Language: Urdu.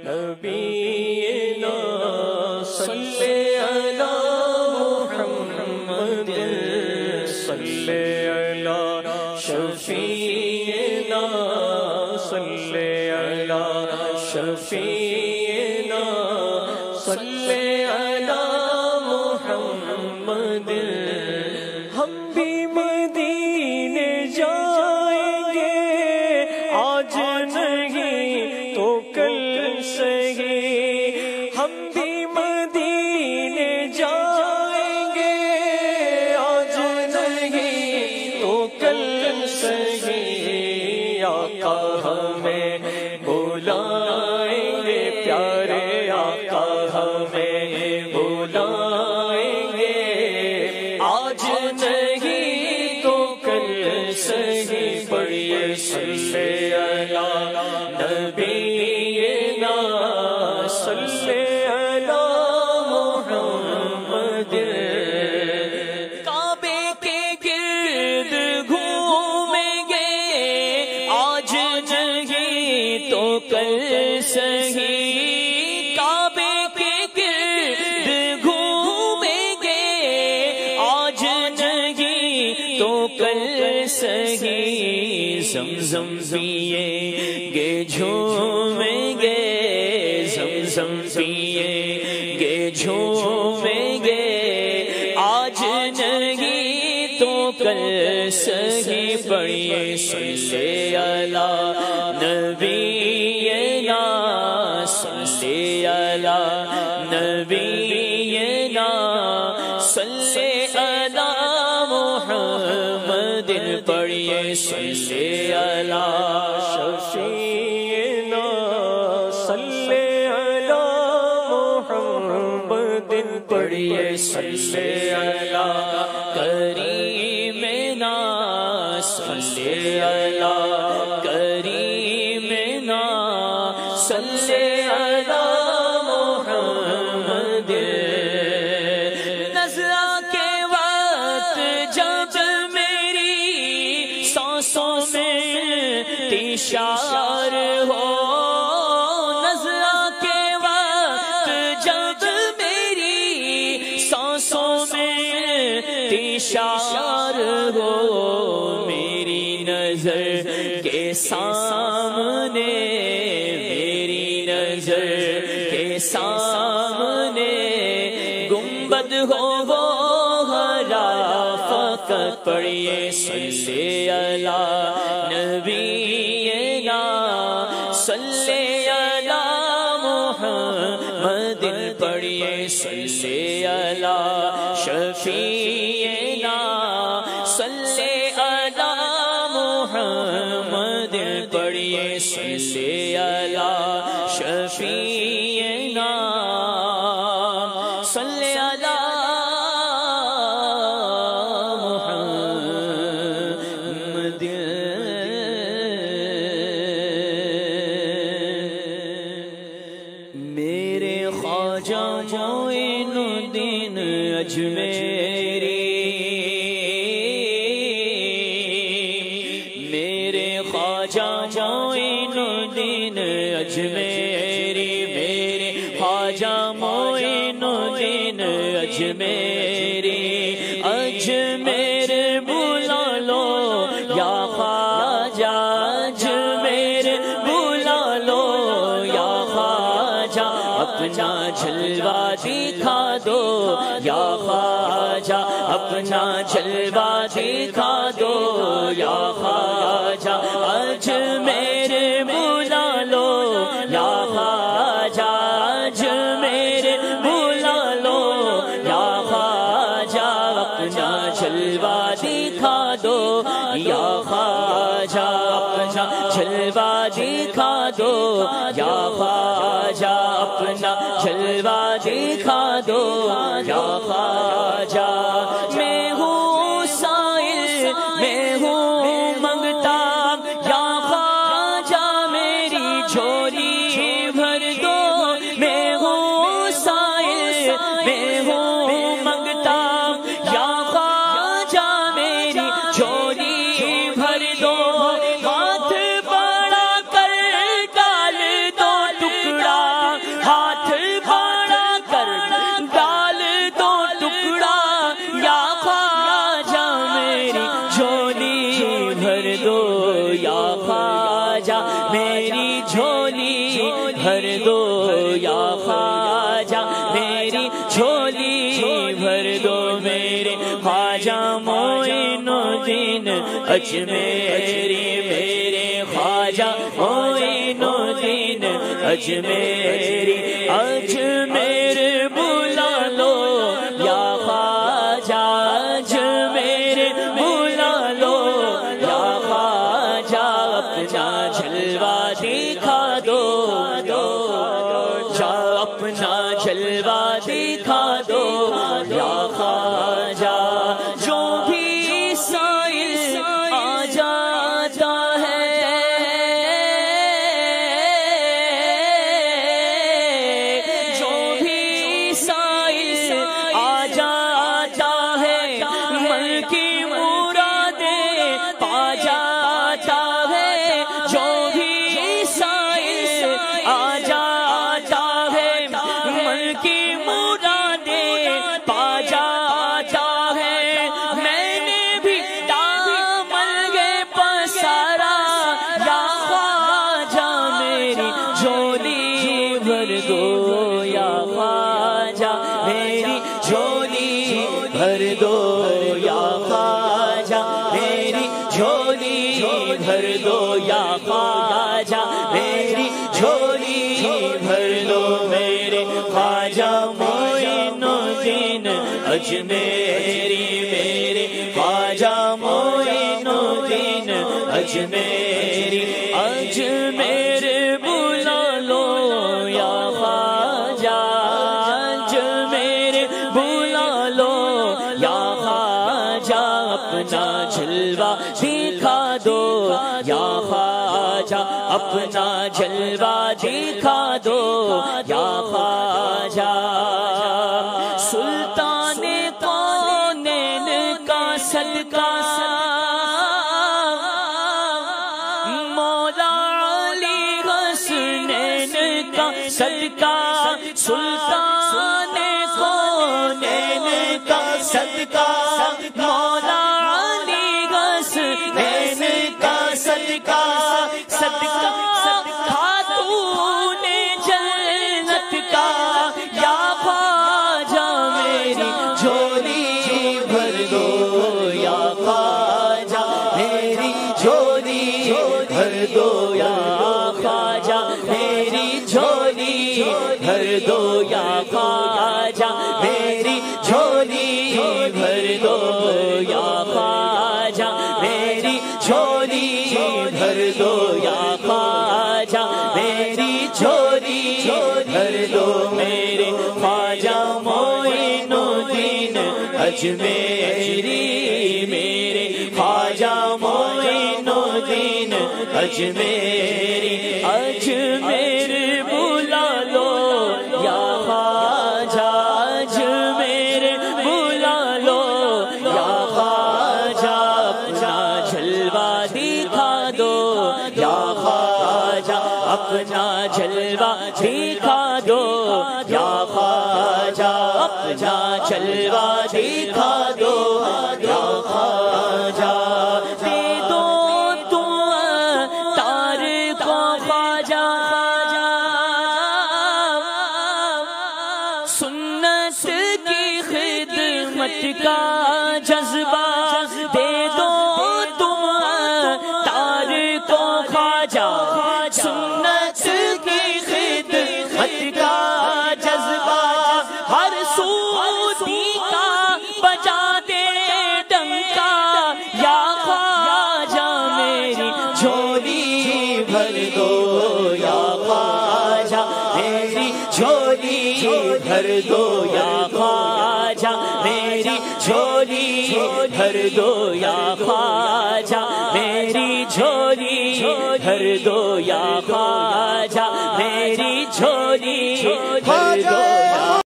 نبینا صلی علی محمد صلی علی شفیعنا صلی علی شفیعنا صلی علی محمد ہم بھی مدینے جائیں گے آج نہیں تو کل سہی ہم بھی مدینے جائیں گے آج نہیں تو کل سہی آقا ہمیں بلائیں گے پیارے آقا ہمیں بلائیں گے آج نہیں تو کل سہی پڑھیے صلی علی نبینا صلی علی محمد کعبے کے گرد گھومیں گے آج نہیں تو کل سہی کعبے کے گرد گھومیں گے آج نہیں تو کل سہی زمزم پیئیں گے جھومیں گے زمزم پیئیں گے جھومیں گے آج نہیں تو کل سہی پڑھیے صلی علی نبینا صلی علی نبینا صلی علی محمد پڑھیے صلی علی شفیعنا صلی علی محمد پڑھیے صلی علی کریمنا صلی علی کریمنا صلی علی محمد نظرہ کے وقت جب میری سانسوں میں انتشار ہو نظرہ کے وقت جب میری سانسوں میں انتشار ہو میری نظر کے سامنے میری نظر کے سامنے گنبد ہو وہ ہرا فقط پڑھیے صلی علی نبینا صلی علی محمد پڑھیے صلی علی شفیعنا صلی علی محمد پڑھیے صلی علی شفیعنا صلی علی محمد میرے خواجہ معین الدین اجمیری میرے خواجہ معین الدین اجمیری میرے خواجہ معین الدین اجمیری اجمیر بلا لو یا خواجہ اجمیر بلا لو یا خواجہ اپنا جلوہ دکھا دو یا خواجہ اپنا جلوہ دکھا دو یا خواجہ اجمیر بلا لو یا خواجہ اجمیر بلا لو یا خواجہ اپنا جلوہ دکھا دو یا خواجہ اپنا جلوہ دکھا دو یا خواجہ اپنا جلوہ دکھا دو یا خواجہ میں ہوں سائل میں ہوں منگتا یا خواجہ میری جھولی بھر دو میں ہوں سائل میں ہوں منگتا یا خواجہ میری جھولی بھر دو ہاتھ بڑا کر ڈال دو ٹکڑا بھر دو یا خواجہ میری جھولی بھر دو میرے خواجہ معین الدین اجمیری میرے خواجہ معین الدین اجمیری اجمیر بلا لو یا خواجہ اجمیر بلا لو یا خواجہ اپنا جلوہ دکھا دو جا اپنا جلوہ دکھا دو یا خواجہ جو بھی سائل آ جاتا ہے جو بھی سائل آ جاتا ہے من کی مرادیں پا جاتا ہے جو بھی سائل آ جاتا ہے من کی مرادیں پا جاتا ہے میں نے بھی دامن گے پسارا یا خواجہ میری جھولی بھر دو یا خواجہ میری جھولی بھر دو یا خواجہ میری جھولی بھر دو یا خواجہ میری جھولی بھر دو میرے خواجہ معین الدین اجمیری میرے خواجہ معین الدین اجمیری اجمیر بلا لو یا خواجہ اجمیر بلا لو یا خواجہ اپنا جلوہ دکھا دو یا خواجہ اپنا جلوہ دکھا دو یا خواجہ سلطان کونین کا صدقہ مولا علی حسنین کا صدقہ سلطان کونین کا صدقہ مولا علی حسنین کا صدقہ صدقہ خاتون جنت کا یا خواجہ میری جھولی بھر دو یا خواجہ میری جھولی بھر دو یا خواجہ میری جھولی بھر دو یا خواجہ میری جھولی بھر دو یا خواجہ میری جھولی بھر دو یا خواجہ میری جھولی بھر دو میرے خواجہ معین الدین اجمیری میرے خواجہ معین الدین اجمیری اجمیر بلا لو یا خواجہ اجمیر بلا لو یا خواجہ اپنا جلوہ دکھا دو یا خواجہ اپنا جلوہ دکھا دو یا خواجہ اپنا جلوہ دکھا دو یا خواجہ دے دو تم تار کو خواجہ سنت کی خدمت کا جذبہ دے دو تم تار کو خواجہ سنت کی خدمت کا جذبہ ہر صوفی کا بجا دے ڈنکا یا خواجہ میری جھولی بھر دو یا خواجہ میری جھولی بھر دو یا خواجہ میری جھولی بھر دو یا خواجہ میری جھولی بھر دو یا خواجہ میری جھولی بھر دو